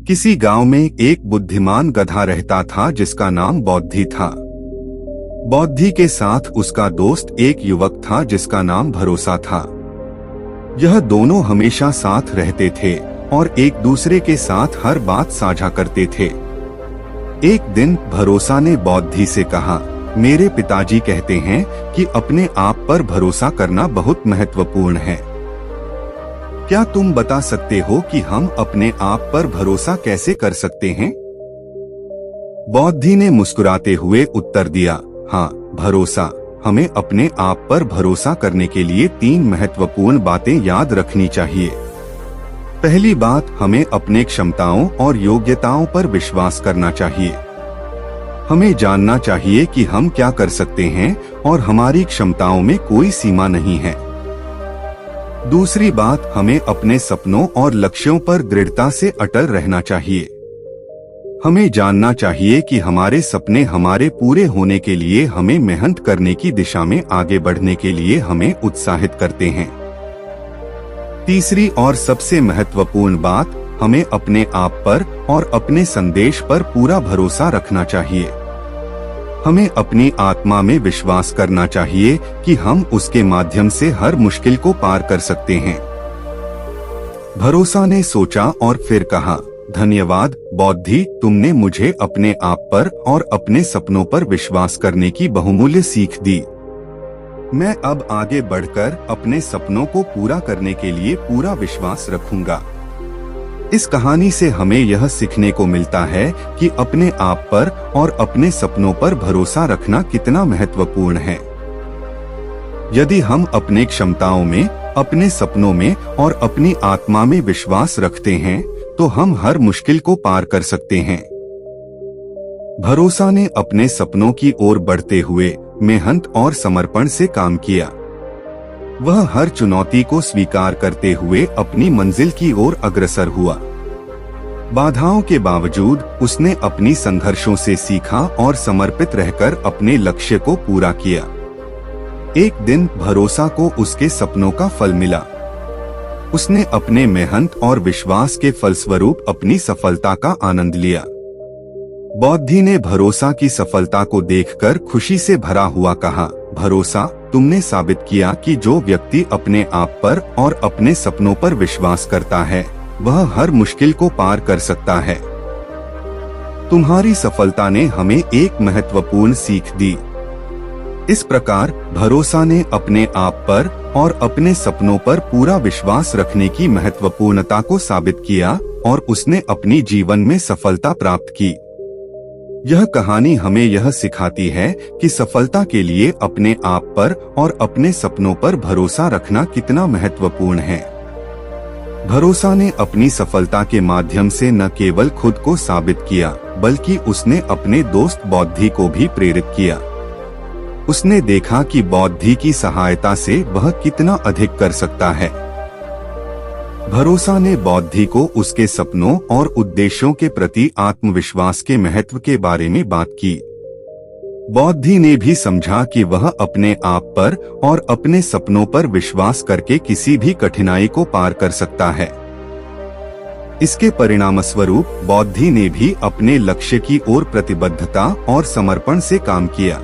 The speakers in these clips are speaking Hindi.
किसी गांव में एक बुद्धिमान गधा रहता था जिसका नाम बौद्धि था। बौद्धि के साथ उसका दोस्त एक युवक था जिसका नाम भरोसा था। यह दोनों हमेशा साथ रहते थे और एक दूसरे के साथ हर बात साझा करते थे। एक दिन भरोसा ने बौद्धि से कहा, मेरे पिताजी कहते हैं कि अपने आप पर भरोसा करना बहुत महत्वपूर्ण है। क्या तुम बता सकते हो कि हम अपने आप पर भरोसा कैसे कर सकते हैं? बौद्धि ने मुस्कुराते हुए उत्तर दिया, हाँ भरोसा, हमें अपने आप पर भरोसा करने के लिए 3 महत्वपूर्ण बातें याद रखनी चाहिए। पहली बात, हमें अपने क्षमताओं और योग्यताओं पर विश्वास करना चाहिए। हमें जानना चाहिए कि हम क्या कर सकते हैं और हमारी क्षमताओं में कोई सीमा नहीं है। दूसरी बात, हमें अपने सपनों और लक्ष्यों पर दृढ़ता से अटल रहना चाहिए। हमें जानना चाहिए कि हमारे सपने हमारे पूरे होने के लिए हमें मेहनत करने की दिशा में आगे बढ़ने के लिए हमें उत्साहित करते हैं। तीसरी और सबसे महत्वपूर्ण बात, हमें अपने आप पर और अपने संदेश पर पूरा भरोसा रखना चाहिए। हमें अपनी आत्मा में विश्वास करना चाहिए कि हम उसके माध्यम से हर मुश्किल को पार कर सकते हैं। भरोसा ने सोचा और फिर कहा, धन्यवाद बौद्धि, तुमने मुझे अपने आप पर और अपने सपनों पर विश्वास करने की बहुमूल्य सीख दी। मैं अब आगे बढ़कर अपने सपनों को पूरा करने के लिए पूरा विश्वास रखूंगा। इस कहानी से हमें यह सीखने को मिलता है कि अपने आप पर और अपने सपनों पर भरोसा रखना कितना महत्वपूर्ण है। यदि हम अपने क्षमताओं में, अपने सपनों में और अपनी आत्मा में विश्वास रखते हैं तो हम हर मुश्किल को पार कर सकते हैं। भरोसा ने अपने सपनों की ओर बढ़ते हुए मेहनत और समर्पण से काम किया। वह हर चुनौती को स्वीकार करते हुए अपनी मंजिल की ओर अग्रसर हुआ। बाधाओं के बावजूद उसने अपनी संघर्षों से सीखा और समर्पित रहकर अपने लक्ष्य को पूरा किया। एक दिन भरोसा को उसके सपनों का फल मिला। उसने अपने मेहनत और विश्वास के फलस्वरूप अपनी सफलता का आनंद लिया। बौद्धि ने भरोसा की सफलता को देखकर खुशी से भरा हुआ कहा, भरोसा, तुमने साबित किया कि जो व्यक्ति अपने आप पर और अपने सपनों पर विश्वास करता है वह हर मुश्किल को पार कर सकता है। तुम्हारी सफलता ने हमें एक महत्वपूर्ण सीख दी। इस प्रकार भरोसा ने अपने आप पर और अपने सपनों पर पूरा विश्वास रखने की महत्वपूर्णता को साबित किया और उसने अपनी जीवन में सफलता प्राप्त की। यह कहानी हमें यह सिखाती है कि सफलता के लिए अपने आप पर और अपने सपनों पर भरोसा रखना कितना महत्वपूर्ण है। भरोसा ने अपनी सफलता के माध्यम से न केवल खुद को साबित किया बल्कि उसने अपने दोस्त बौद्धि को भी प्रेरित किया। उसने देखा कि बौद्धि की सहायता से वह कितना अधिक कर सकता है। भरोसा ने बौद्धि को उसके सपनों और उद्देश्यों के प्रति आत्मविश्वास के महत्व के बारे में बात की। बौद्धि ने भी समझा कि वह अपने आप पर और अपने सपनों पर विश्वास करके किसी भी कठिनाई को पार कर सकता है। इसके परिणामस्वरूप बौद्धि ने भी अपने लक्ष्य की ओर प्रतिबद्धता और समर्पण से काम किया।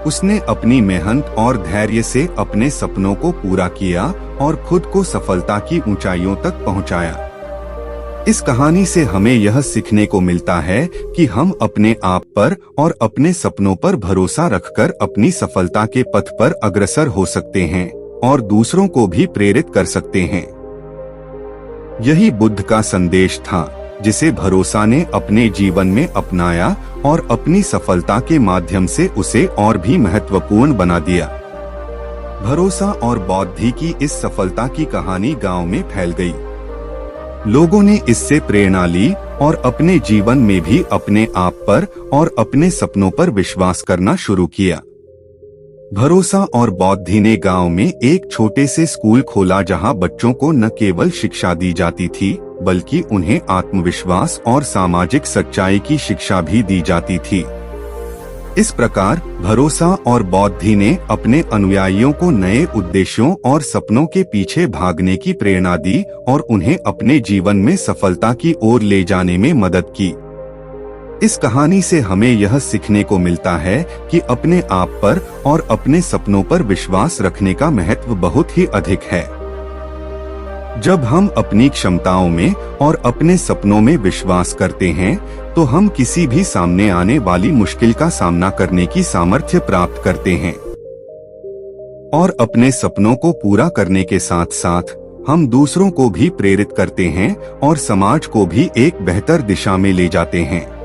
उसने अपनी मेहनत और धैर्य से अपने सपनों को पूरा किया और खुद को सफलता की ऊंचाइयों तक पहुंचाया। इस कहानी से हमें यह सीखने को मिलता है कि हम अपने आप पर और अपने सपनों पर भरोसा रखकर अपनी सफलता के पथ पर अग्रसर हो सकते हैं और दूसरों को भी प्रेरित कर सकते हैं। यही बुद्ध का संदेश था जिसे भरोसा ने अपने जीवन में अपनाया और अपनी सफलता के माध्यम से उसे और भी महत्वपूर्ण बना दिया। भरोसा और बौद्धि की इस सफलता की कहानी गांव में फैल गई। लोगों ने इससे प्रेरणा ली और अपने जीवन में भी अपने आप पर और अपने सपनों पर विश्वास करना शुरू किया। भरोसा और बौद्धि ने गांव में एक छोटे से स्कूल खोला जहां बच्चों को न केवल शिक्षा दी जाती थी बल्कि उन्हें आत्मविश्वास और सामाजिक सच्चाई की शिक्षा भी दी जाती थी। इस प्रकार भरोसा और बौद्धि ने अपने अनुयायियों को नए उद्देश्यों और सपनों के पीछे भागने की प्रेरणा दी और उन्हें अपने जीवन में सफलता की ओर ले जाने में मदद की। इस कहानी से हमें यह सीखने को मिलता है कि अपने आप पर और अपने सपनों पर विश्वास रखने का महत्व बहुत ही अधिक है। जब हम अपनी क्षमताओं में और अपने सपनों में विश्वास करते हैं, तो हम किसी भी सामने आने वाली मुश्किल का सामना करने की सामर्थ्य प्राप्त करते हैं और अपने सपनों को पूरा करने के साथ साथ हम दूसरों को भी प्रेरित करते हैं और समाज को भी एक बेहतर दिशा में ले जाते हैं।